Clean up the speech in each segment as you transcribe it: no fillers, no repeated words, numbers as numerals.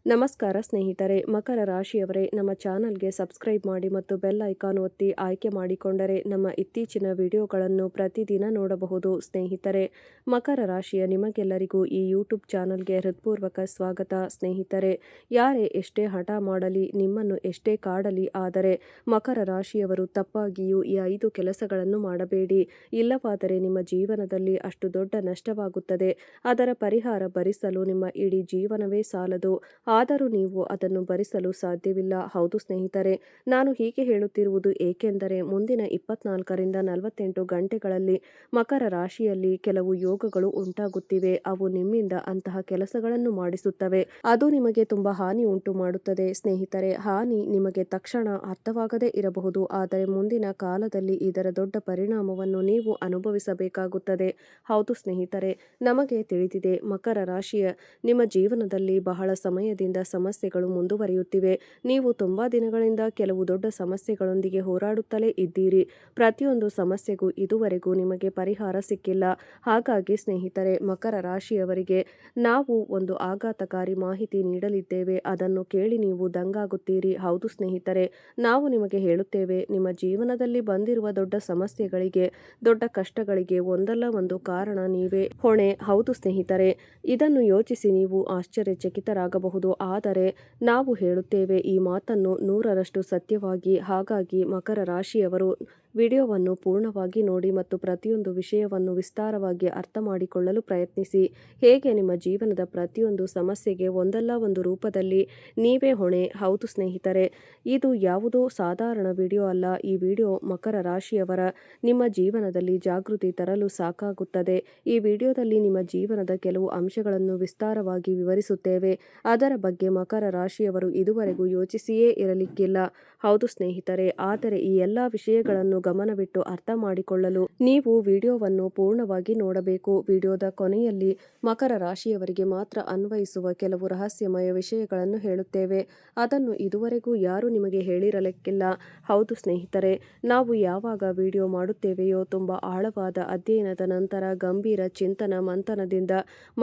ನಮಸ್ಕಾರ ಸ್ನೇಹಿತರೆ, ಮಕರ ರಾಶಿಯವರೇ, ನಮ್ಮ ಚಾನಲ್ಗೆ ಸಬ್ಸ್ಕ್ರೈಬ್ ಮಾಡಿ ಮತ್ತು ಬೆಲ್ ಐಕಾನ್ ಒತ್ತಿ ಆಯ್ಕೆ ಮಾಡಿಕೊಂಡರೆ ನಮ್ಮ ಇತ್ತೀಚಿನ ವಿಡಿಯೋಗಳನ್ನು ಪ್ರತಿದಿನ ನೋಡಬಹುದು. ಸ್ನೇಹಿತರೆ, ಮಕರ ರಾಶಿಯ ನಿಮಗೆಲ್ಲರಿಗೂ ಈ ಯೂಟ್ಯೂಬ್ ಚಾನಲ್ಗೆ ಹೃತ್ಪೂರ್ವಕ ಸ್ವಾಗತ. ಸ್ನೇಹಿತರೆ, ಯಾರೇ ಎಷ್ಟೇ ಹಠ ಮಾಡಲಿ, ನಿಮ್ಮನ್ನು ಎಷ್ಟೇ ಕಾಡಲಿ, ಆದರೆ ಮಕರ ರಾಶಿಯವರು ತಪ್ಪಾಗಿಯೂ ಈ 5 ಕೆಲಸಗಳನ್ನು ಮಾಡಬೇಡಿ. ಇಲ್ಲವಾದರೆ ನಿಮ್ಮ ಜೀವನದಲ್ಲಿ ಅಷ್ಟು ದೊಡ್ಡ ನಷ್ಟವಾಗುತ್ತದೆ. ಅದರ ಪರಿಹಾರ ಭರಿಸಲು ನಿಮ್ಮ ಇಡೀ ಜೀವನವೇ ಸಾಲದು. ಆದರೂ ನೀವು ಅದನ್ನು ಭರಿಸಲು ಸಾಧ್ಯವಿಲ್ಲ. ಹೌದು ಸ್ನೇಹಿತರೆ, ನಾನು ಹೀಗೆ ಹೇಳುತ್ತಿರುವುದು ಏಕೆಂದರೆ ಮುಂದಿನ 24ರಿಂದ 48 ಗಂಟೆಗಳಲ್ಲಿ ಮಕರ ರಾಶಿಯಲ್ಲಿ ಕೆಲವು ಯೋಗಗಳು ಉಂಟಾಗುತ್ತಿವೆ. ಅವು ನಿಮ್ಮಿಂದ ಅಂತಹ ಕೆಲಸಗಳನ್ನು ಮಾಡಿಸುತ್ತವೆ. ಅದು ನಿಮಗೆ ತುಂಬಾ ಹಾನಿ ಉಂಟು ಮಾಡುತ್ತದೆ. ಸ್ನೇಹಿತರೆ, ಹಾನಿ ನಿಮಗೆ ತಕ್ಷಣ ಅರ್ಥವಾಗದೇ ಇರಬಹುದು, ಆದರೆ ಮುಂದಿನ ಕಾಲದಲ್ಲಿ ಇದರ ದೊಡ್ಡ ಪರಿಣಾಮವನ್ನು ನೀವು ಅನುಭವಿಸಬೇಕಾಗುತ್ತದೆ. ಹೌದು ಸ್ನೇಹಿತರೆ, ನಮಗೆ ತಿಳಿದಿದೆ, ಮಕರ ರಾಶಿಯ ನಿಮ್ಮ ಜೀವನದಲ್ಲಿ ಬಹಳ ಸಮಯದಿಂದ ಸಮಸ್ಯೆಗಳು ಮುಂದುವರಿಯುತ್ತಿವೆ. ನೀವು ತುಂಬಾ ದಿನಗಳಿಂದ ಕೆಲವು ದೊಡ್ಡ ಸಮಸ್ಯೆಗಳೊಂದಿಗೆ ಹೋರಾಡುತ್ತಲೇ ಇದ್ದೀರಿ. ಪ್ರತಿಯೊಂದು ಸಮಸ್ಯೆಗೂ ಇದುವರೆಗೂ ನಿಮಗೆ ಪರಿಹಾರ ಸಿಕ್ಕಿಲ್ಲ. ಹಾಗಾಗಿ ಸ್ನೇಹಿತರೆ, ಮಕರ ರಾಶಿಯವರಿಗೆ ನಾವು ಒಂದು ಆಘಾತಕಾರಿ ಮಾಹಿತಿ ನೀಡಲಿದ್ದೇವೆ. ಅದನ್ನು ಕೇಳಿ ನೀವು ದಂಗಾಗುತ್ತೀರಿ. ಹೌದು ಸ್ನೇಹಿತರೆ, ನಾವು ನಿಮಗೆ ಹೇಳುತ್ತೇವೆ, ನಿಮ್ಮ ಜೀವನದಲ್ಲಿ ಬಂದಿರುವ ದೊಡ್ಡ ಸಮಸ್ಯೆಗಳಿಗೆ, ದೊಡ್ಡ ಕಷ್ಟಗಳಿಗೆ ಒಂದಲ್ಲ ಒಂದು ಕಾರಣ ನೀವೇ ಹೊಣೆ. ಹೌದು ಸ್ನೇಹಿತರೆ, ಇದನ್ನು ಯೋಚಿಸಿ ನೀವು ಆಶ್ಚರ್ಯಚಕಿತರಾಗಬಹುದು, ಆದರೆ ನಾವು ಹೇಳುತ್ತೇವೆ ಈ ಮಾತನ್ನು 100ರಷ್ಟು ಸತ್ಯವಾಗಿ. ಹಾಗಾಗಿ ಮಕರ ರಾಶಿಯವರು ವಿಡಿಯೋವನ್ನು ಪೂರ್ಣವಾಗಿ ನೋಡಿ ಮತ್ತು ಪ್ರತಿಯೊಂದು ವಿಷಯವನ್ನು ವಿಸ್ತಾರವಾಗಿ ಅರ್ಥ ಮಾಡಿಕೊಳ್ಳಲು ಪ್ರಯತ್ನಿಸಿ. ಹೇಗೆ ನಿಮ್ಮ ಜೀವನದ ಪ್ರತಿಯೊಂದು ಸಮಸ್ಯೆಗೆ ಒಂದಲ್ಲ ಒಂದು ರೂಪದಲ್ಲಿ ನೀವೇ ಹೊಣೆ. ಹೌದು ಸ್ನೇಹಿತರೆ, ಇದು ಯಾವುದೋ ಸಾಧಾರಣ ವಿಡಿಯೋ ಅಲ್ಲ. ಈ ವಿಡಿಯೋ ಮಕರ ರಾಶಿಯವರ ನಿಮ್ಮ ಜೀವನದಲ್ಲಿ ಜಾಗೃತಿ ತರಲು ಸಾಕಾಗುತ್ತದೆ. ಈ ವಿಡಿಯೋದಲ್ಲಿ ನಿಮ್ಮ ಜೀವನದ ಕೆಲವು ಅಂಶಗಳನ್ನು ವಿಸ್ತಾರವಾಗಿ ವಿವರಿಸುತ್ತೇವೆ. ಅದರ ಬಗ್ಗೆ ಮಕರ ರಾಶಿಯವರು ಇದುವರೆಗೂ ಯೋಚಿಸಿಯೇ ಇರಲಿಕ್ಕಿಲ್ಲ. ಹೌದು ಸ್ನೇಹಿತರೆ, ಆದರೆ ಈ ಎಲ್ಲ ವಿಷಯಗಳನ್ನು ಗಮನವಿಟ್ಟು ಅರ್ಥ ಮಾಡಿಕೊಳ್ಳಲು ನೀವು ವಿಡಿಯೋವನ್ನು ಪೂರ್ಣವಾಗಿ ನೋಡಬೇಕು. ವಿಡಿಯೋದ ಕೊನೆಯಲ್ಲಿ ಮಕರ ರಾಶಿಯವರಿಗೆ ಮಾತ್ರ ಅನ್ವಯಿಸುವ ಕೆಲವು ರಹಸ್ಯಮಯ ವಿಷಯಗಳನ್ನು ಹೇಳುತ್ತೇವೆ. ಅದನ್ನು ಇದುವರೆಗೂ ಯಾರೂ ನಿಮಗೆ ಹೇಳಿರಲಿಕ್ಕಿಲ್ಲ. ಹೌದು ಸ್ನೇಹಿತರೆ, ನಾವು ಯಾವಾಗ ವಿಡಿಯೋ ಮಾಡುತ್ತೇವೆಯೋ ತುಂಬಾ ಆಳವಾದ ಅಧ್ಯಯನದ ನಂತರ, ಗಂಭೀರ ಚಿಂತನ ಮಂಥನದಿಂದ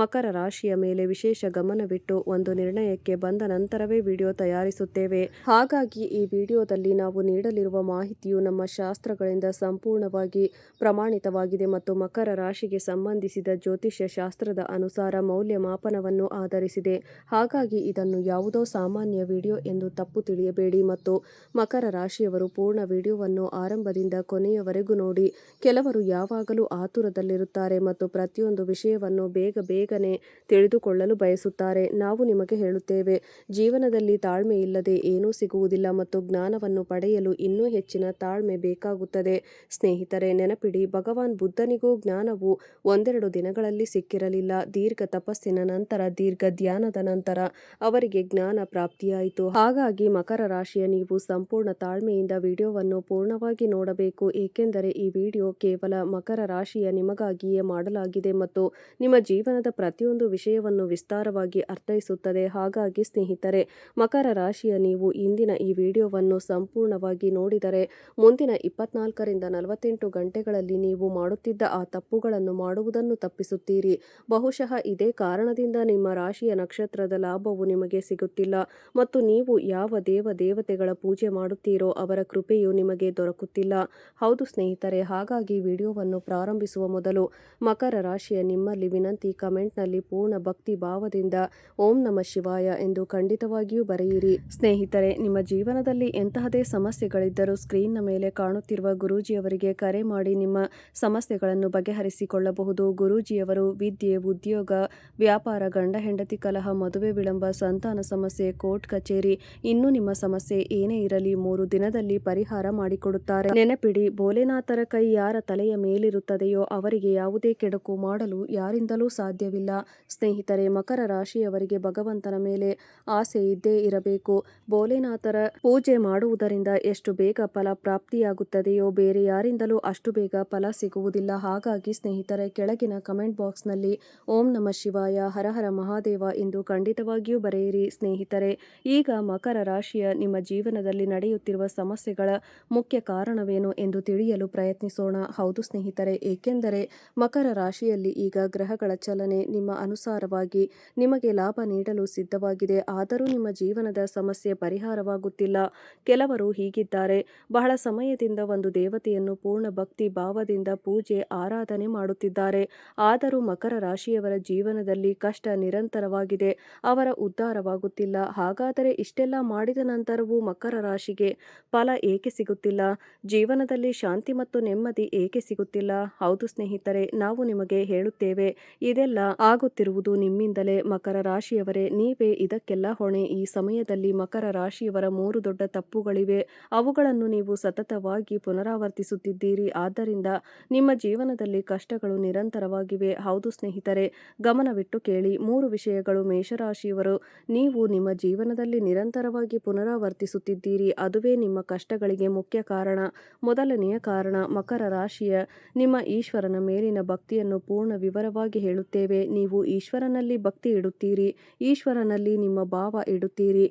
ಮಕರ ರಾಶಿಯ ಮೇಲೆ ವಿಶೇಷ ಗಮನವಿಟ್ಟು ಒಂದು ನಿರ್ಣಯಕ್ಕೆ ಬಂದ ನಂತರವೇ ವಿಡಿಯೋ ತಯಾರಿಸುತ್ತೇವೆ. ಹಾಗಾಗಿ ಈ ವಿಡಿಯೋದಲ್ಲಿ ನಾವು ನೀಡಲಿರುವ ಮಾಹಿತಿಯು ನಮ್ಮ ಶಾಸ್ತ್ರಗಳಿಂದ ಸಂಪೂರ್ಣವಾಗಿ ಪ್ರಮಾಣಿತವಾಗಿದೆ ಮತ್ತು ಮಕರ ರಾಶಿಗೆ ಸಂಬಂಧಿಸಿದ ಜ್ಯೋತಿಷ್ಯ ಶಾಸ್ತ್ರದ ಅನುಸಾರ ಮೌಲ್ಯಮಾಪನವನ್ನು ಆಧರಿಸಿದೆ. ಹಾಗಾಗಿ ಇದನ್ನು ಯಾವುದೋ ಸಾಮಾನ್ಯ ವಿಡಿಯೋ ಎಂದು ತಪ್ಪು ತಿಳಿಯಬೇಡಿ ಮತ್ತು ಮಕರ ರಾಶಿಯವರು ಪೂರ್ಣ ವಿಡಿಯೋವನ್ನು ಆರಂಭದಿಂದ ಕೊನೆಯವರೆಗೂ ನೋಡಿ. ಕೆಲವರು ಯಾವಾಗಲೂ ಆತುರದಲ್ಲಿರುತ್ತಾರೆ ಮತ್ತು ಪ್ರತಿಯೊಂದು ವಿಷಯವನ್ನು ಬೇಗನೆ ತಿಳಿದುಕೊಳ್ಳಲು ಬಯಸುತ್ತಾರೆ. ನಾವು ನಿಮಗೆ ಹೇಳುತ್ತೇವೆ, ಜೀವನದಲ್ಲಿ ತಾಳ್ಮೆ ಇಲ್ಲದೆ ಏನೂ ಸಿಗುವುದಿಲ್ಲ ಮತ್ತು ಜ್ಞಾನವನ್ನು ಪಡೆಯಲು ಇನ್ನೂ ಹೆಚ್ಚಿನ ತಾಳ್ಮೆ ಬೇಕಾಗುತ್ತದೆ. ಸ್ನೇಹಿತರೆ, ನೆನಪಿಡಿ, ಭಗವಾನ್ ಬುದ್ಧನಿಗೂ ಜ್ಞಾನವು ಒಂದೆರಡು ದಿನಗಳಲ್ಲಿ ಸಿಕ್ಕಿರಲಿಲ್ಲ. ದೀರ್ಘ ತಪಸ್ಸಿನ ನಂತರ, ದೀರ್ಘ ಧ್ಯಾನದ ನಂತರ ಅವರಿಗೆ ಜ್ಞಾನ ಪ್ರಾಪ್ತಿಯಾಯಿತು. ಹಾಗಾಗಿ ಮಕರ ರಾಶಿಯ ನೀವು ಸಂಪೂರ್ಣ ತಾಳ್ಮೆಯಿಂದ ವಿಡಿಯೋವನ್ನು ಪೂರ್ಣವಾಗಿ ನೋಡಬೇಕು, ಏಕೆಂದರೆ ಈ ವಿಡಿಯೋ ಕೇವಲ ಮಕರ ರಾಶಿಯ ನಿಮಗಾಗಿಯೇ ಮಾಡಲಾಗಿದೆ ಮತ್ತು ನಿಮ್ಮ ಜೀವನದ ಪ್ರತಿಯೊಂದು ವಿಷಯವನ್ನು ವಿಸ್ತಾರವಾಗಿ ಅರ್ಥೈಸುತ್ತದೆ. ಹಾಗಾಗಿ ಸ್ನೇಹಿತರೆ, ಮಕರ ರಾಶಿಯ ನೀವು ಇಂದಿನ ಈ ವಿಡಿಯೋವನ್ನು ಸಂಪೂರ್ಣವಾಗಿ ನೋಡಿದರೆ ಮುಂದಿನ 24ರಿಂದ 48 ಗಂಟೆಗಳಲ್ಲಿ ನೀವು ಮಾಡುತ್ತಿದ್ದ ಆ ತಪ್ಪುಗಳನ್ನು ಮಾಡುವುದನ್ನು ತಪ್ಪಿಸುತ್ತೀರಿ. ಬಹುಶಃ ಇದೇ ಕಾರಣದಿಂದ ನಿಮ್ಮ ರಾಶಿಯ ನಕ್ಷತ್ರದ ಲಾಭವು ನಿಮಗೆ ಸಿಗುತ್ತಿಲ್ಲ ಮತ್ತು ನೀವು ಯಾವ ದೇವತೆಗಳ ಪೂಜೆ ಮಾಡುತ್ತೀರೋ ಅವರ ಕೃಪೆಯು ನಿಮಗೆ ದೊರಕುತ್ತಿಲ್ಲ. ಹೌದು ಸ್ನೇಹಿತರೆ, ಹಾಗಾಗಿ ವಿಡಿಯೋವನ್ನು ಪ್ರಾರಂಭಿಸುವ ಮೊದಲು ಮಕರ ರಾಶಿಯ ನಿಮ್ಮಲ್ಲಿ ವಿನಂತಿ, ಕಮೆಂಟ್ನಲ್ಲಿ ಪೂರ್ಣ ಭಕ್ತಿ ಭಾವದಿಂದ ಓಂ ನಮಃ ಶಿವಾಯ ಎಂದು ಖಂಡಿತವಾಗಿಯೂ ಬರೆಯಿರಿ. ಸ್ನೇಹಿತರೆ, ನಿಮ್ಮ ಜೀವನದಲ್ಲಿ ಎಂತಹದೇ ಸಮಸ್ಯೆಗಳಿದ್ದರೂ ಸ್ಕ್ರೀನ್ನ ಮೇಲೆ ಕಾಣುತ್ತಿರುವ ಗುರೂಜಿಯವರಿಗೆ ಕರೆ ಮಾಡಿ ನಿಮ್ಮ ಸಮಸ್ಯೆಗಳನ್ನು ಬಗೆಹರಿಸಿಕೊಳ್ಳಬಹುದು. ಗುರೂಜಿಯವರು ವಿದ್ಯೆ, ಉದ್ಯೋಗ, ವ್ಯಾಪಾರ, ಗಂಡ ಹೆಂಡತಿ ಕಲಹ, ಮದುವೆ ವಿಳಂಬ, ಸಂತಾನ ಸಮಸ್ಯೆ, ಕೋರ್ಟ್ ಕಚೇರಿ, ಇನ್ನೂ ನಿಮ್ಮ ಸಮಸ್ಯೆ ಏನೇ ಇರಲಿ 3 ದಿನದಲ್ಲಿ ಪರಿಹಾರ ಮಾಡಿಕೊಡುತ್ತಾರೆ. ನೆನಪಿಡಿ, ಭೋಲೆನಾಥರ ಕೈ ಯಾರ ತಲೆಯ ಮೇಲಿರುತ್ತದೆಯೋ ಅವರಿಗೆ ಯಾವುದೇ ಕೆಡುಕು ಮಾಡಲು ಯಾರಿಂದಲೂ ಸಾಧ್ಯವಿಲ್ಲ. ಸ್ನೇಹಿತರೆ, ಮಕರ ರಾಶಿಯವರಿಗೆ ಭಗವಂತನ ಮೇಲೆ ಆಸೆ ಇದ್ದೇ ಇರಬೇಕು. ಭೋಲೆನಾಥರ ಪೂಜೆ ಮಾಡುವುದರಿಂದ ಎಷ್ಟು ಬೇಗ ಫಲ ಪ್ರಾಪ್ತಿಯಾಗುತ್ತದೆ ನಿಮ್ಮಿಂದಲಾದೆಯೋ ಬೇರೆ ಯಾರಿಂದಲೂ ಅಷ್ಟು ಬೇಗ ಫಲ ಸಿಗುವುದಿಲ್ಲ. ಹಾಗಾಗಿ ಸ್ನೇಹಿತರೆ, ಕೆಳಗಿನ ಕಮೆಂಟ್ ಬಾಕ್ಸ್ನಲ್ಲಿ ಓಂ ನಮಃ ಶಿವಾಯ, ಹರ ಹರ ಮಹಾದೇವ ಎಂದು ಖಂಡಿತವಾಗಿಯೂ ಬರೆಯಿರಿ. ಸ್ನೇಹಿತರೆ, ಈಗ ಮಕರ ರಾಶಿಯ ನಿಮ್ಮ ಜೀವನದಲ್ಲಿ ನಡೆಯುತ್ತಿರುವ ಸಮಸ್ಯೆಗಳ ಮುಖ್ಯ ಕಾರಣವೇನು ಎಂದು ತಿಳಿಯಲು ಪ್ರಯತ್ನಿಸೋಣ. ಹೌದು ಸ್ನೇಹಿತರೆ, ಏಕೆಂದರೆ ಮಕರ ರಾಶಿಯಲ್ಲಿ ಈಗ ಗ್ರಹಗಳ ಚಲನೆ ನಿಮ್ಮ ಅನುಸಾರವಾಗಿ ನಿಮಗೆ ಲಾಭ ನೀಡಲು ಸಿದ್ಧವಾಗಿದೆ. ಆದರೂ ನಿಮ್ಮ ಜೀವನದ ಸಮಸ್ಯೆ ಪರಿಹಾರವಾಗುತ್ತಿಲ್ಲ. ಕೆಲವರು ಹೀಗಿದ್ದಾರೆ, ಬಹಳ ಸಮಯದಿಂದ ಒಂದು ದೇವತೆಯನ್ನು ಪೂರ್ಣ ಭಕ್ತಿ ಭಾವದಿಂದ ಪೂಜೆ ಆರಾಧನೆ ಮಾಡುತ್ತಿದ್ದಾರೆ. ಆದರೂ ಮಕರ ರಾಶಿಯವರ ಜೀವನದಲ್ಲಿ ಕಷ್ಟ ನಿರಂತರವಾಗಿದೆ, ಅವರ ಉದ್ಧಾರವಾಗುತ್ತಿಲ್ಲ. ಹಾಗಾದರೆ ಇಷ್ಟೆಲ್ಲ ಮಾಡಿದ ನಂತರವೂ ಮಕರ ರಾಶಿಗೆ ಫಲ ಏಕೆ ಸಿಗುತ್ತಿಲ್ಲ? ಜೀವನದಲ್ಲಿ ಶಾಂತಿ ಮತ್ತು ನೆಮ್ಮದಿ ಏಕೆ ಸಿಗುತ್ತಿಲ್ಲ? ಹೌದು ಸ್ನೇಹಿತರೆ, ನಾವು ನಿಮಗೆ ಹೇಳುತ್ತೇವೆ, ಇದೆಲ್ಲ ಆಗುತ್ತಿರುವುದು ನಿಮ್ಮಿಂದಲೇ. ಮಕರ ರಾಶಿಯವರೇ, ನೀವೇ ಇದಕ್ಕೆಲ್ಲ ಹೊಣೆ. ಈ ಸಮಯದಲ್ಲಿ ಮಕರ ರಾಶಿಯವರ 3 ದೊಡ್ಡ ತಪ್ಪುಗಳಿವೆ. ಅವುಗಳನ್ನು ನೀವು ಸತತವಾಗಿ ಪುನರಾವರ್ತಿಸುತ್ತಿದ್ದೀರಿ. ಆದ್ದರಿಂದ ನಿಮ್ಮ ಜೀವನದಲ್ಲಿ ಕಷ್ಟಗಳು ನಿರಂತರವಾಗಿವೆ. ಹೌದು ಸ್ನೇಹಿತರೆ, ಗಮನವಿಟ್ಟು ಕೇಳಿ. 3 ವಿಷಯಗಳು ಮೇಷರಾಶಿಯವರು ನೀವು ನಿಮ್ಮ ಜೀವನದಲ್ಲಿ ನಿರಂತರವಾಗಿ ಪುನರಾವರ್ತಿಸುತ್ತಿದ್ದೀರಿ. ಅದುವೇ ನಿಮ್ಮ ಕಷ್ಟಗಳಿಗೆ ಮುಖ್ಯ ಕಾರಣ. ಮೊದಲನೆಯ ಕಾರಣ, ಮಕರ ರಾಶಿಯ ನಿಮ್ಮ ಈಶ್ವರನ ಮೇಲಿನ ಭಕ್ತಿಯನ್ನು ಪೂರ್ಣ ವಿವರವಾಗಿ ಹೇಳುತ್ತೇವೆ. ನೀವು ಈಶ್ವರನಲ್ಲಿ ಭಕ್ತಿ ಇಡುತ್ತೀರಿ, ಈಶ್ವರನಲ್ಲಿ ನಿಮ್ಮ ಭಾವ ಇಡುತ್ತೀರಿ.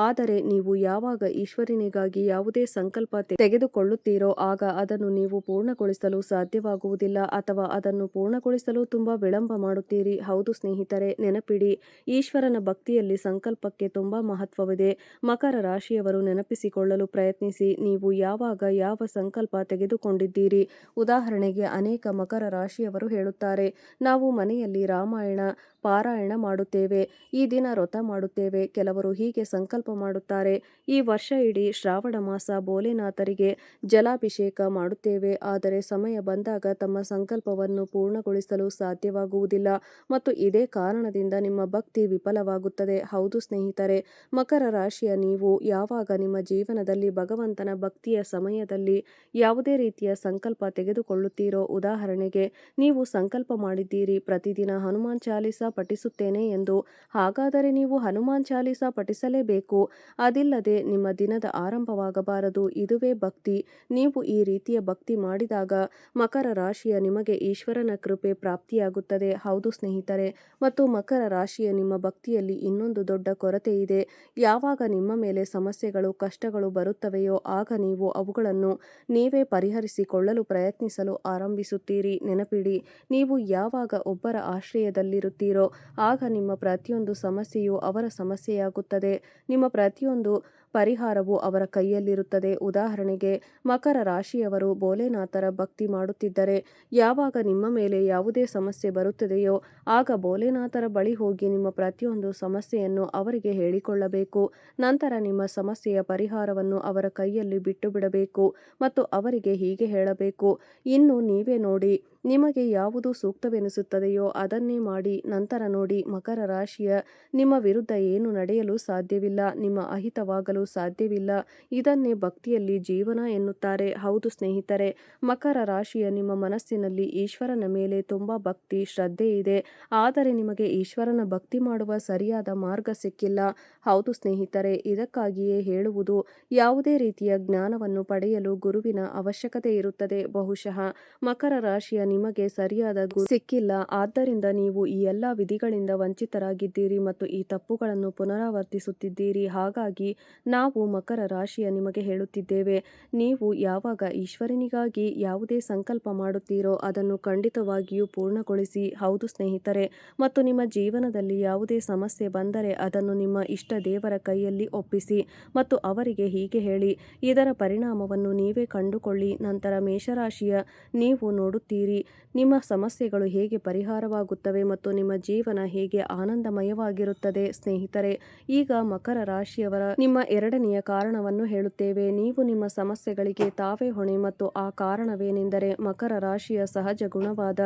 ಆದರೆ ನೀವು ಯಾವಾಗ ಈಶ್ವರನಿಗಾಗಿ ಯಾವುದೇ ಸಂಕಲ್ಪ ತೆಗೆದುಕೊಳ್ಳುತ್ತೀರೋ ಆಗ ಅದನ್ನು ನೀವು ಪೂರ್ಣಗೊಳಿಸಲು ಸಾಧ್ಯವಾಗುವುದಿಲ್ಲ, ಅಥವಾ ಅದನ್ನು ಪೂರ್ಣಗೊಳಿಸಲು ತುಂಬಾ ವಿಳಂಬ ಮಾಡುತ್ತೀರಿ. ಹೌದು ಸ್ನೇಹಿತರೆ, ನೆನಪಿಡಿ, ಈಶ್ವರನ ಭಕ್ತಿಯಲ್ಲಿ ಸಂಕಲ್ಪಕ್ಕೆ ತುಂಬಾ ಮಹತ್ವವಿದೆ. ಮಕರ ರಾಶಿಯವರು ನೆನಪಿಸಿಕೊಳ್ಳಲು ಪ್ರಯತ್ನಿಸಿ, ನೀವು ಯಾವಾಗ ಯಾವ ಸಂಕಲ್ಪ ತೆಗೆದುಕೊಂಡಿದ್ದೀರಿ. ಉದಾಹರಣೆಗೆ, ಅನೇಕ ಮಕರ ರಾಶಿಯವರು ಹೇಳುತ್ತಾರೆ, ನಾವು ಮನೆಯಲ್ಲಿ ರಾಮಾಯಣ ಪಾರಾಯಣ ಮಾಡುತ್ತೇವೆ, ಈ ದಿನ ವ್ರತ ಮಾಡುತ್ತೇವೆ. ಕೆಲವರು ಹೀಗೆ ಸಂಕಲ್ಪ ಮಾಡುತ್ತಾರೆ, ಈ ವರ್ಷ ಇಡೀ ಶ್ರಾವಣ ಮಾಸ ಭೋಲೆನಾಥರಿಗೆ ಜಲಾಭಿಷೇಕ ಮಾಡುತ್ತೇವೆ. ಆದರೆ ಸಮಯ ಬಂದಾಗ ತಮ್ಮ ಸಂಕಲ್ಪವನ್ನು ಪೂರ್ಣಗೊಳಿಸಲು ಸಾಧ್ಯವಾಗುವುದಿಲ್ಲ ಮತ್ತು ಇದೇ ಕಾರಣದಿಂದ ನಿಮ್ಮ ಭಕ್ತಿ ವಿಫಲವಾಗುತ್ತದೆ. ಹೌದು ಸ್ನೇಹಿತರೆ, ಮಕರ ರಾಶಿಯ ನೀವು ಯಾವಾಗ ನಿಮ್ಮ ಜೀವನದಲ್ಲಿ ಭಗವಂತನ ಭಕ್ತಿಯ ಸಮಯದಲ್ಲಿ ಯಾವುದೇ ರೀತಿಯ ಸಂಕಲ್ಪ ತೆಗೆದುಕೊಳ್ಳುತ್ತೀರೋ, ಉದಾಹರಣೆಗೆ ನೀವು ಸಂಕಲ್ಪ ಮಾಡಿದ್ದೀರಿ ಪ್ರತಿದಿನ ಹನುಮಾನ್ ಚಾಲೀಸಾ ಪಠಿಸುತ್ತೇನೆ ಎಂದು, ಹಾಗಾದರೆ ನೀವು ಹನುಮಾನ್ ಚಾಲೀಸಾ ಪಠಿಸಲೇಬೇಕು. ಅದಿಲ್ಲದೆ ನಿಮ್ಮ ದಿನದ ಆರಂಭವಾಗಬಾರದು. ಇದುವೇ ಭಕ್ತಿ. ನೀವು ಈ ರೀತಿಯ ಭಕ್ತಿ ಮಾಡಿದಾಗ ಮಕರ ರಾಶಿಯ ನಿಮಗೆ ಈಶ್ವರನ ಕೃಪೆ ಪ್ರಾಪ್ತಿಯಾಗುತ್ತದೆ. ಹೌದು ಸ್ನೇಹಿತರೆ, ಮತ್ತು ಮಕರ ರಾಶಿಯ ನಿಮ್ಮ ಭಕ್ತಿಯಲ್ಲಿ ಇನ್ನೊಂದು ದೊಡ್ಡ ಕೊರತೆ ಇದೆ. ಯಾವಾಗ ನಿಮ್ಮ ಮೇಲೆ ಸಮಸ್ಯೆಗಳು ಕಷ್ಟಗಳು ಬರುತ್ತವೆಯೋ ಆಗ ನೀವು ಅವುಗಳನ್ನು ನೀವೇ ಪರಿಹರಿಸಿಕೊಳ್ಳಲು ಪ್ರಯತ್ನಿಸಲು ಆರಂಭಿಸುತ್ತೀರಿ. ನೆನಪಿಡಿ, ನೀವು ಯಾವಾಗ ಒಬ್ಬರ ಆಶ್ರಯದಲ್ಲಿರುತ್ತೀರೋ ಆಗ ನಿಮ್ಮ ಪ್ರತಿಯೊಂದು ಸಮಸ್ಯೆಯು ಅವರ ಸಮಸ್ಯೆಯಾಗುತ್ತದೆ. ನಿಮ್ಮ ಪ್ರತಿಯೊಂದು ಪರಿಹಾರವು ಅವರ ಕೈಯಲ್ಲಿರುತ್ತದೆ. ಉದಾಹರಣೆಗೆ, ಮಕರ ರಾಶಿಯವರು ಭೋಲೆನಾಥರ ಭಕ್ತಿ ಮಾಡುತ್ತಿದ್ದರೆ ಯಾವಾಗ ನಿಮ್ಮ ಮೇಲೆ ಯಾವುದೇ ಸಮಸ್ಯೆ ಬರುತ್ತದೆಯೋ ಆಗ ಭೋಲೆನಾಥರ ಬಳಿ ಹೋಗಿ ನಿಮ್ಮ ಪ್ರತಿಯೊಂದು ಸಮಸ್ಯೆಯನ್ನು ಅವರಿಗೆ ಹೇಳಿಕೊಳ್ಳಬೇಕು. ನಂತರ ನಿಮ್ಮ ಸಮಸ್ಯೆಯ ಪರಿಹಾರವನ್ನು ಅವರ ಕೈಯಲ್ಲಿ ಬಿಟ್ಟು ಬಿಡಬೇಕು ಮತ್ತು ಅವರಿಗೆ ಹೀಗೆ ಹೇಳಬೇಕು, ಇನ್ನು ನೀವೇ ನೋಡಿ, ನಿಮಗೆ ಯಾವುದು ಸೂಕ್ತವೆನಿಸುತ್ತದೆಯೋ ಅದನ್ನೇ ಮಾಡಿ. ನಂತರ ನೋಡಿ, ಮಕರ ರಾಶಿಯ ನಿಮ್ಮ ವಿರುದ್ಧ ಏನು ನಡೆಯಲು ಸಾಧ್ಯವಿಲ್ಲ, ನಿಮ್ಮ ಅಹಿತವಾಗಲು ಸಾಧ್ಯವಿಲ್ಲ. ಇದನ್ನೇ ಭಕ್ತಿಯಲ್ಲಿ ಜೀವನ ಎನ್ನುತ್ತಾರೆ. ಹೌದು ಸ್ನೇಹಿತರೆ, ಮಕರ ರಾಶಿಯ ನಿಮ್ಮ ಮನಸ್ಸಿನಲ್ಲಿ ಈಶ್ವರನ ಮೇಲೆ ತುಂಬಾ ಭಕ್ತಿ ಶ್ರದ್ಧೆ ಇದೆ, ಆದರೆ ನಿಮಗೆ ಈಶ್ವರನ ಭಕ್ತಿ ಮಾಡುವ ಸರಿಯಾದ ಮಾರ್ಗ ಸಿಕ್ಕಿಲ್ಲ. ಹೌದು ಸ್ನೇಹಿತರೆ, ಇದಕ್ಕಾಗಿಯೇ ಹೇಳುವುದು, ಯಾವುದೇ ರೀತಿಯ ಜ್ಞಾನವನ್ನು ಪಡೆಯಲು ಗುರುವಿನ ಅವಶ್ಯಕತೆ ಇರುತ್ತದೆ. ಬಹುಶಃ ಮಕರ ರಾಶಿಯ ನಿಮಗೆ ಸರಿಯಾದ ಗುರು ಸಿಕ್ಕಿಲ್ಲ. ಆದ್ದರಿಂದ ನೀವು ಈ ಎಲ್ಲ ವಿಧಿಗಳಿಂದ ವಂಚಿತರಾಗಿದ್ದೀರಿ ಮತ್ತು ಈ ತಪ್ಪುಗಳನ್ನು ಪುನರಾವರ್ತಿಸುತ್ತಿದ್ದೀರಿ. ಹಾಗಾಗಿ ನಾವು ಮಕರ ರಾಶಿಯ ನಿಮಗೆ ಹೇಳುತ್ತಿದ್ದೇವೆ, ನೀವು ಯಾವಾಗ ಈಶ್ವರನಿಗಾಗಿ ಯಾವುದೇ ಸಂಕಲ್ಪ ಮಾಡುತ್ತೀರೋ ಅದನ್ನು ಖಂಡಿತವಾಗಿಯೂ ಪೂರ್ಣಗೊಳಿಸಿ. ಹೌದು ಸ್ನೇಹಿತರೆ, ಮತ್ತು ನಿಮ್ಮ ಜೀವನದಲ್ಲಿ ಯಾವುದೇ ಸಮಸ್ಯೆ ಬಂದರೆ ಅದನ್ನು ನಿಮ್ಮ ಇಷ್ಟ ದೇವರ ಕೈಯಲ್ಲಿ ಒಪ್ಪಿಸಿ ಮತ್ತು ಅವರಿಗೆ ಹೀಗೆ ಹೇಳಿ, ಇದರ ಪರಿಣಾಮವನ್ನು ನೀವೇ ಕಂಡುಕೊಳ್ಳಿ. ನಂತರ ಮೇಷರಾಶಿಯ ನೀವು ನೋಡುತ್ತೀರಿ, ನಿಮ್ಮ ಸಮಸ್ಯೆಗಳು ಹೇಗೆ ಪರಿಹಾರವಾಗುತ್ತವೆ ಮತ್ತು ನಿಮ್ಮ ಜೀವನ ಹೇಗೆ ಆನಂದಮಯವಾಗಿರುತ್ತದೆ. ಸ್ನೇಹಿತರೆ, ಈಗ ಮಕರ ರಾಶಿಯವರ ನಿಮ್ಮ ಎರಡನೆಯ ಕಾರಣವನ್ನು ಹೇಳುತ್ತೇವೆ. ನೀವು ನಿಮ್ಮ ಸಮಸ್ಯೆಗಳಿಗೆ ತಾವೇ ಹೊಣೆ ಮತ್ತು ಆ ಕಾರಣವೇನೆಂದರೆ ಮಕರ ರಾಶಿಯ ಸಹಜ ಗುಣವಾದ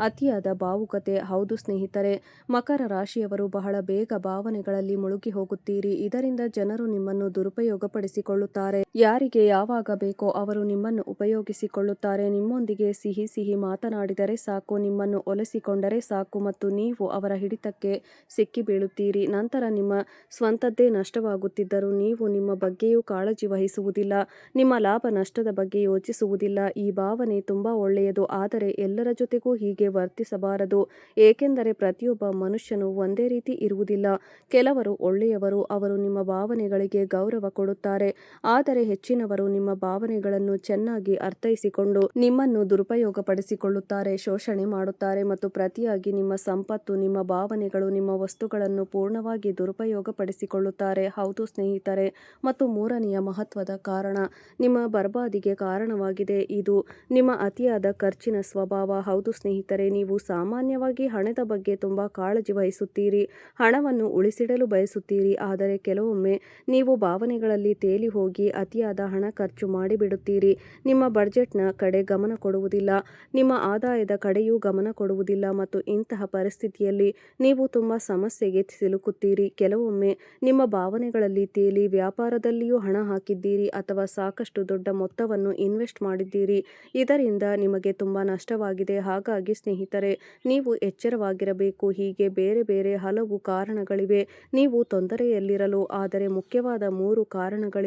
ಅತಿಯಾದ ಭಾವುಕತೆ. ಹೌದು ಸ್ನೇಹಿತರೆ, ಮಕರ ರಾಶಿಯವರು ಬಹಳ ಬೇಗ ಭಾವನೆಗಳಲ್ಲಿ ಮುಳುಗಿ ಹೋಗುತ್ತೀರಿ. ಇದರಿಂದ ಜನರು ನಿಮ್ಮನ್ನು ದುರುಪಯೋಗಪಡಿಸಿಕೊಳ್ಳುತ್ತಾರೆ. ಯಾರಿಗೆ ಯಾವಾಗ ಬೇಕೋ ಅವರು ನಿಮ್ಮನ್ನು ಉಪಯೋಗಿಸಿಕೊಳ್ಳುತ್ತಾರೆ. ನಿಮ್ಮೊಂದಿಗೆ ಸಿಹಿ ಸಿಹಿ ಮಾತನಾಡಿದರೆ ಸಾಕು, ನಿಮ್ಮನ್ನು ಒಲಿಸಿಕೊಂಡರೆ ಸಾಕು ಮತ್ತು ನೀವು ಅವರ ಹಿಡಿತಕ್ಕೆ ಸಿಕ್ಕಿಬೀಳುತ್ತೀರಿ. ನಂತರ ನಿಮ್ಮ ಸ್ವಂತದ್ದೇ ನಷ್ಟವಾಗುತ್ತಿದ್ದರೂ ನೀವು ನಿಮ್ಮ ಬಗ್ಗೆಯೂ ಕಾಳಜಿ ವಹಿಸುವುದಿಲ್ಲ. ನಿಮ್ಮ ಲಾಭ ನಷ್ಟ ನಷ್ಟದ ಬಗ್ಗೆ ಯೋಚಿಸುವುದಿಲ್ಲ. ಈ ಭಾವನೆ ತುಂಬಾ ಒಳ್ಳೆಯದು, ಆದರೆ ಎಲ್ಲರ ಜೊತೆಗೂ ಹೀಗೆ ವರ್ತಿಸಬಾರದು. ಏಕೆಂದರೆ ಪ್ರತಿಯೊಬ್ಬ ಮನುಷ್ಯನು ಒಂದೇ ರೀತಿ ಇರುವುದಿಲ್ಲ. ಕೆಲವರು ಒಳ್ಳೆಯವರು, ಅವರು ನಿಮ್ಮ ಭಾವನೆಗಳಿಗೆ ಗೌರವ ಕೊಡುತ್ತಾರೆ. ಆದರೆ ಹೆಚ್ಚಿನವರು ನಿಮ್ಮ ಭಾವನೆಗಳನ್ನು ಚೆನ್ನಾಗಿ ಅರ್ಥೈಸಿಕೊಂಡು ನಿಮ್ಮನ್ನು ದುರುಪಯೋಗಪಡಿಸಿಕೊಳ್ಳುತ್ತಾರೆ, ಶೋಷಣೆ ಮಾಡುತ್ತಾರೆ ಮತ್ತು ಪ್ರತಿಯಾಗಿ ನಿಮ್ಮ ಸಂಪತ್ತು, ನಿಮ್ಮ ಭಾವನೆಗಳು, ನಿಮ್ಮ ವಸ್ತುಗಳನ್ನು ಪೂರ್ಣವಾಗಿ ದುರುಪಯೋಗಪಡಿಸಿಕೊಳ್ಳುತ್ತಾರೆ. ಹೌದು ಸ್ನೇಹಿತರೆ, ಮತ್ತು ಮೂರನೆಯ ಮಹತ್ವದ ಕಾರಣ ನಿಮ್ಮ ಬರ್ಬಾದಿಗೆ ಕಾರಣವಾಗಿದೆ. ಇದು ನಿಮ್ಮ ಅತಿಯಾದ ಖರ್ಚಿನ ಸ್ವಭಾವ. ಹೌದು ಸ್ನೇಹಿತರೆ, ನೀವು ಸಾಮಾನ್ಯವಾಗಿ ಹಣದ ಬಗ್ಗೆ ತುಂಬಾ ಕಾಳಜಿ ವಹಿಸುತ್ತೀರಿ, ಹಣವನ್ನು ಉಳಿಸಿಡಲು ಬಯಸುತ್ತೀರಿ. ಆದರೆ ಕೆಲವೊಮ್ಮೆ ನೀವು ಭಾವನೆಗಳಲ್ಲಿ ತೇಲಿ ಹೋಗಿ ಅತಿಯಾದ ಹಣ ಖರ್ಚು ಮಾಡಿಬಿಡುತ್ತೀರಿ. ನಿಮ್ಮ ಬಡ್ಜೆಟ್ನ ಕಡೆ ಗಮನ ಕೊಡುವುದಿಲ್ಲ, ನಿಮ್ಮ ಆದಾಯದ ಕಡೆಯೂ ಗಮನ ಕೊಡುವುದಿಲ್ಲ ಮತ್ತು ಇಂತಹ ಪರಿಸ್ಥಿತಿಯಲ್ಲಿ ನೀವು ತುಂಬಾ ಸಮಸ್ಯೆಗೆ ಸಿಲುಕುತ್ತೀರಿ. ಕೆಲವೊಮ್ಮೆ ನಿಮ್ಮ ಭಾವನೆಗಳಲ್ಲಿ ತೇಲಿ ವ್ಯಾಪಾರದಲ್ಲಿಯೂ ಹಣ ಹಾಕಿದ್ದೀರಿ ಅಥವಾ ಸಾಕಷ್ಟು ದೊಡ್ಡ ಮೊತ್ತವನ್ನು ಇನ್ವೆಸ್ಟ್ ಮಾಡಿದ್ದೀರಿ. ಇದರಿಂದ ನಿಮಗೆ ತುಂಬಾ ನಷ್ಟವಾಗಿದೆ. ಹಾಗಾಗಿ ಸ್ನೇಹಿತರೆ, ನೀವು ಎಚ್ಚರವಾಗಿರಬೇಕು. ಹೀಗೆ ಬೇರೆ ಬೇರೆ ಹಲವು ಕಾರಣಗಳಿವೆ ನೀವು ತೊಂದರೆಯಲ್ಲಿರಲು. ಆದರೆ ಮುಖ್ಯವಾದ 3 ಕಾರಣಗಳಿವೆ.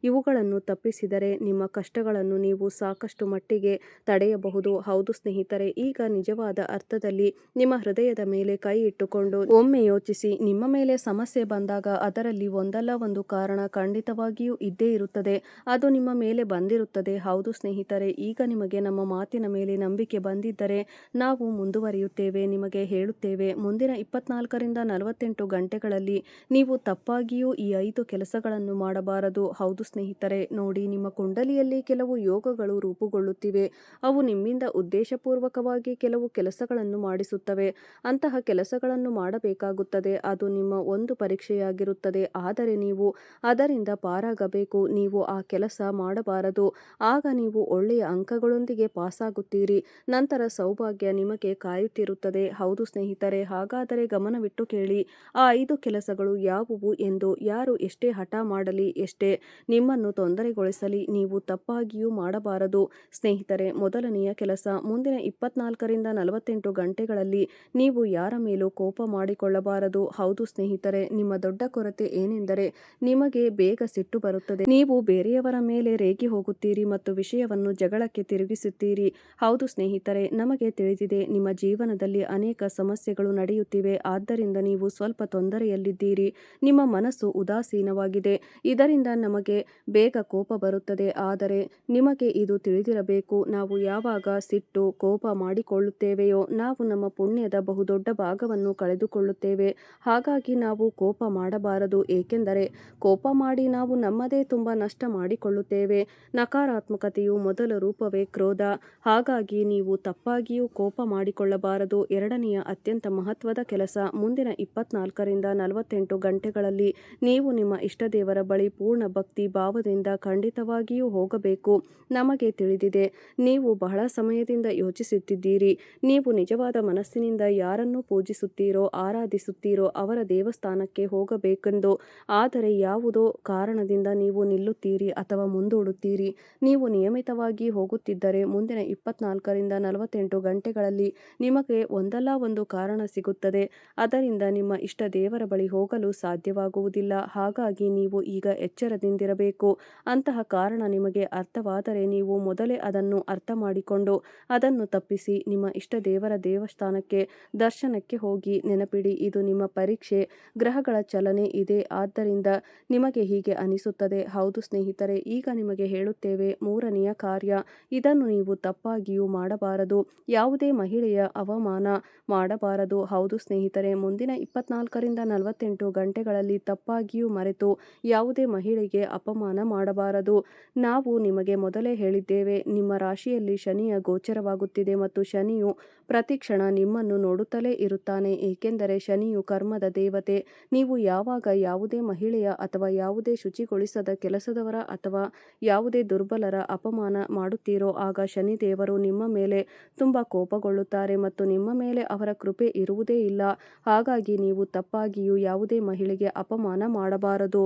ಇವುಗಳನ್ನು ತಪ್ಪಿಸಿದರೆ ನಿಮ್ಮ ಕಷ್ಟಗಳನ್ನು ನೀವು ಸಾಕಷ್ಟು ಮಟ್ಟಿಗೆ ತಡೆಯಬಹುದು. ಹೌದು ಸ್ನೇಹಿತರೆ, ಈಗ ನಿಜವಾದ ಅರ್ಥದಲ್ಲಿ ನಿಮ್ಮ ಹೃದಯದ ಮೇಲೆ ಕೈ ಇಟ್ಟುಕೊಂಡು ಒಮ್ಮೆ ಯೋಚಿಸಿ. ನಿಮ್ಮ ಮೇಲೆ ಸಮಸ್ಯೆ ಬಂದಾಗ ಅದರಲ್ಲಿ ಒಂದಲ್ಲ ಒಂದು ಕಾರಣ ಖಂಡಿತವಾಗಿಯೂ ಇದ್ದೇ ಇರುತ್ತದೆ. ಅದು ನಿಮ್ಮ ಮೇಲೆ ಬಂದಿರುತ್ತದೆ. ಹೌದು ಸ್ನೇಹಿತರೆ, ಈಗ ನಿಮಗೆ ನಮ್ಮ ಮಾತಿನ ಮೇಲೆ ನಂಬಿಕೆ ಬಂದಿದ್ದರೆ ನಾವು ಮುಂದುವರಿಯುತ್ತೇವೆ. ನಿಮಗೆ ಹೇಳುತ್ತೇವೆ, ಮುಂದಿನ 24ರಿಂದ 48 ಗಂಟೆಗಳಲ್ಲಿ ನೀವು ತಪ್ಪಾಗಿಯೂ ಈ 5 ಕೆಲಸಗಳನ್ನು ಮಾಡಬಾರದು. ಹೌದು ಸ್ನೇಹಿತರೆ, ನೋಡಿ, ನಿಮ್ಮ ಕುಂಡಲಿಯಲ್ಲಿ ಕೆಲವು ಯೋಗಗಳು ರೂಪುಗೊಳ್ಳುತ್ತಿವೆ. ಅವು ನಿಮ್ಮಿಂದ ಉದ್ದೇಶಪೂರ್ವಕವಾಗಿ ಕೆಲವು ಕೆಲಸಗಳನ್ನು ಮಾಡಿಸುತ್ತವೆ. ಅಂತಹ ಕೆಲಸಗಳನ್ನು ಮಾಡಬೇಕಾಗುತ್ತದೆ. ಅದು ನಿಮ್ಮ ಒಂದು ಪರೀಕ್ಷೆಯಾಗಿರುತ್ತದೆ, ಆದರೆ ನೀವು ಅದರಿಂದ ಪಾರಾಗಬೇಕು. ನೀವು ಆ ಕೆಲಸ ಮಾಡಬಾರದು. ಆಗ ನೀವು ಒಳ್ಳೆಯ ಅಂಕಗಳೊಂದಿಗೆ ಪಾಸಾಗುತ್ತೀರಿ. ನಂತರ ಸೌಭಾಗ್ಯ ನಿಮಗೆ ಕಾಯುತ್ತಿರುತ್ತದೆ. ಹೌದು ಸ್ನೇಹಿತರೆ, ಹಾಗಾದರೆ ಗಮನವಿಟ್ಟು ಕೇಳಿ. ಆ 5 ಕೆಲಸಗಳು ಯಾವುವು ಎಂದು. ಯಾರು ಎಷ್ಟೇ ಹಠ ಮಾಡಲಿ, ಎಷ್ಟೇ ನಿಮ್ಮನ್ನು ತೊಂದರೆಗೊಳಿಸಲಿ, ನೀವು ತಪ್ಪಾಗಿಯೂ ಮಾಡಬಾರದು. ಸ್ನೇಹಿತರೆ, ಮೊದಲನೆಯ ಕೆಲಸ, ಮುಂದಿನ 24ರಿಂದ 48 ಗಂಟೆಗಳಲ್ಲಿ ನೀವು ಯಾರ ಮೇಲೂ ಕೋಪ ಮಾಡಿಕೊಳ್ಳಬಾರದು. ಹೌದು ಸ್ನೇಹಿತರೆ, ನಿಮ್ಮ ದೊಡ್ಡ ಕೊರತೆ ಏನೆಂದರೆ ನಿಮಗೆ ಬೇಗ ಸಿಟ್ಟು ಬರುತ್ತದೆ. ನೀವು ಬೇರೆಯವರ ಮೇಲೆ ರೇಗಿ ಹೋಗುತ್ತೀರಿ ಮತ್ತು ವಿಷಯವನ್ನು ಜಗಳಕ್ಕೆ ತಿರುಗಿಸುತ್ತೀರಿ. ಹೌದು ಸ್ನೇಹಿತರೆ, ನಮಗೆ ತಿಳಿದಿದೆ ನಿಮ್ಮ ಜೀವನದಲ್ಲಿ ಅನೇಕ ಸಮಸ್ಯೆಗಳು ನಡೆಯುತ್ತಿವೆ. ಆದ್ದರಿಂದ ನೀವು ಸ್ವಲ್ಪ ತೊಂದರೆಯಲ್ಲಿದ್ದೀರಿ. ನಿಮ್ಮ ಮನಸ್ಸು ಉದಾಸೀನವಾಗಿದೆ. ಇದರಿಂದ ನಮಗೆ ಬೇಗ ಕೋಪ ಬರುತ್ತದೆ. ಆದರೆ ನಿಮಗೆ ಇದು ತಿಳಿದಿರಬೇಕು, ನಾವು ಯಾವಾಗ ಸಿಟ್ಟು, ಕೋಪ ಮಾಡಿಕೊಳ್ಳುತ್ತೇವೆಯೋ ನಾವು ನಮ್ಮ ಪುಣ್ಯದ ಬಹುದೊಡ್ಡ ಭಾಗವನ್ನು ಕಳೆದುಕೊಳ್ಳುತ್ತೇವೆ. ಹಾಗಾಗಿ ನಾವು ಕೋಪ ಮಾಡಬಾರದು. ಏಕೆಂದರೆ ಕೋಪ ಮಾಡಿ ನಾವು ನಮ್ಮದೇ ತುಂಬಾ ನಷ್ಟ ಮಾಡಿಕೊಳ್ಳುತ್ತೇವೆ. ನಕಾರಾತ್ಮಕತೆಯು ಮೊದಲ ರೂಪವೇ ಕ್ರೋಧ. ಹಾಗಾಗಿ ನೀವು ತಪ್ಪಾಗಿಯೂ ಕೋಪ ಮಾಡಿಕೊಳ್ಳಬಾರದು. ಎರಡನೆಯ ಅತ್ಯಂತ ಮಹತ್ವದ ಕೆಲಸ, ಮುಂದಿನ 24ರಿಂದ 48 ಗಂಟೆಗಳಲ್ಲಿ ನೀವು ನಿಮ್ಮ ಇಷ್ಟದೇವರ ಬಳಿ ಪೂರ್ಣ ಭಕ್ತಿ ಭಾವದಿಂದ ಖಂಡಿತವಾಗಿಯೂ ಹೋಗಬೇಕು. ನಮಗೆ ತಿಳಿದಿದೆ, ನೀವು ಬಹಳ ಸಮಯದಿಂದ ಯೋಚಿಸುತ್ತಿದ್ದೀರಿ. ನೀವು ನಿಜವಾದ ಮನಸ್ಸಿನಿಂದ ಯಾರನ್ನು ಪೂಜಿಸುತ್ತೀರೋ, ಆರಾಧಿಸುತ್ತೀರೋ ಅವರ ದೇವಸ್ಥಾನಕ್ಕೆ ಹೋಗಬೇಕೆಂದು. ಆದರೆ ಯಾವುದೋ ಕಾರಣದಿಂದ ನೀವು ನಿಲ್ಲುತ್ತೀರಿ ಅಥವಾ ಮುಂದೂಡುತ್ತೀರಿ. ನೀವು ನಿಯಮಿತವಾಗಿ ಹೋಗುತ್ತಿದ್ದರೆ ಮುಂದಿನ 24ರಿಂದ 48 ಗಂಟೆಗಳಲ್ಲಿ ನಿಮಗೆ ಒಂದಲ್ಲ ಒಂದು ಕಾರಣ ಸಿಗುತ್ತದೆ. ಅದರಿಂದ ನಿಮ್ಮ ಇಷ್ಟ ದೇವರ ಬಳಿ ಹೋಗಲು ಸಾಧ್ಯವಾಗುವುದಿಲ್ಲ. ಹಾಗಾಗಿ ನೀವು ಈಗ ಎಚ್ಚರದಿಂದಿರಬೇಕು. ಅಂತಹ ಕಾರಣ ನಿಮಗೆ ಅರ್ಥವಾದರೆ ನೀವು ಮೊದಲೇ ಅದನ್ನು ಅರ್ಥ ಮಾಡಿಕೊಂಡು ಅದನ್ನು ತಪ್ಪಿಸಿ ನಿಮ್ಮ ಇಷ್ಟ ದೇವರ ದೇವಸ್ಥಾನಕ್ಕೆ ದರ್ಶನಕ್ಕೆ ಹೋಗಿ. ನೆನಪಿಡಿ, ಇದು ನಿಮ್ಮ ಪರೀಕ್ಷೆ. ಗ್ರಹಗಳ ಚಲನೆ ಇದೆ, ಆದ್ದರಿಂದ ನಿಮಗೆ ಹೀಗೆ ಅನಿಸುತ್ತದೆ. ಹೌದು ಸ್ನೇಹಿತರೆ, ಈಗ ನಿಮಗೆ ಹೇಳುತ್ತೇವೆ, ಮೂರನೆಯ ಕಾರ್ಯ, ಇದನ್ನು ನೀವು ತಪ್ಪಾಗಿಯೂ ಮಾಡಬಾರದು. ಯಾವುದೇ ಮಹಿಳೆಯ ಅವಮಾನ ಮಾಡಬಾರದು. ಹೌದು ಸ್ನೇಹಿತರೆ, ಮುಂದಿನ 24ರಿಂದ 48 ಗಂಟೆಗಳಲ್ಲಿ ತಪ್ಪಾಗಿಯೂ ಮರೆತು ಯಾವುದೇ ಮಹಿಳೆಗೆ ಅಪಮಾನ ಮಾಡಬಾರದು. ನಾವು ನಿಮಗೆ ಮೊದಲೇ ಹೇಳಿದ್ದೇವೆ, ನಿಮ್ಮ ರಾಶಿಯಲ್ಲಿ ಶನಿಯ ಗೋಚರವಾಗುತ್ತಿದೆ ಮತ್ತು ಶನಿಯು ಪ್ರತಿಕ್ಷಣ ನಿಮ್ಮನ್ನು ನೋಡುತ್ತಲೇ ಇರುತ್ತಾನೆ. ಏಕೆಂದರೆ ಶನಿಯು ಕರ್ಮದ ದೇವತೆ. ನೀವು ಯಾವಾಗ ಯಾವುದೇ ಮಹಿಳೆಯ ಅಥವಾ ಯಾವುದೇ ಶುಚಿಗೊಳಿಸದ ಕೆಲಸದವರ ಅಥವಾ ಯಾವುದೇ ದುರ್ಬಲರ ಅಪಮಾನ ಮಾಡುತ್ತೀರೋ ಆಗ ಶನಿದೇವರು ನಿಮ್ಮ ಮೇಲೆ ತುಂಬಾ ಕೋಪಗೊಳ್ಳುತ್ತಾರೆ ಮತ್ತು ನಿಮ್ಮ ಮೇಲೆ ಅವರ ಕೃಪೆ ಇರುವುದೇ ಇಲ್ಲ. ಹಾಗಾಗಿ ನೀವು ತಪ್ಪಾಗಿಯೂ ಯಾವುದೇ ಮಹಿಳೆಗೆ ಅಪಮಾನ ಮಾಡಬಾರದು.